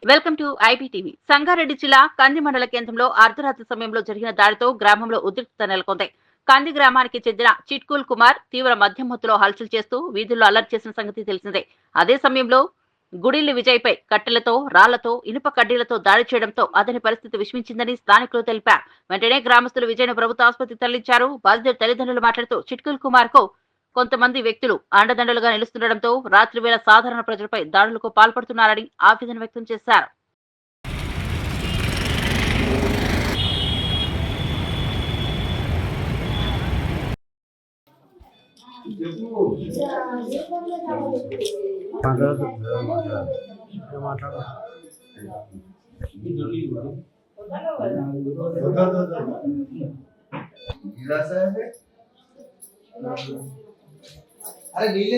Welcome to IBTV. Sangareddy జిల్లా కంది మండల కేంద్రంలో అర్ధరాత్రి సమయంలో జరిగిన దాడితో గ్రామంలో ఉద్రిక్తత నెలకొంది. కంది గ్రామానికి చెందిన చిట్కూల్ కుమార్ తీవ్ర మద్యం మత్తులో హల్చల్ చేస్తూ వీధుల్లో అల్లరి చేసిన సంగతి తెలిసిందే. అదే సమయంలో గుడిల్లి విజయ్పై కట్టెలతో, రాళ్లతో, ఇనుప కడ్డీలతో దాడి చేయడంతో అతని పరిస్థితి విషమించిందని స్థానికులు తెలిపారు. వెంటనే గ్రామస్తులు విజయ్ను ప్రభుత్వ ఆసుపత్రికి తరలించారు. బాధితుడి తల్లిదండ్రులు మాట్లాడుతూ చిట్కూల్ కుమార్ కు కొంతమంది వ్యక్తులు అండదండలుగా నిలుస్తుండటంతో రాత్రి వేళ సాధారణ ప్రజలపై దాడులకు పాల్పడుతున్నారని ఆవేదన వ్యక్తం చేశారు. अरे नीले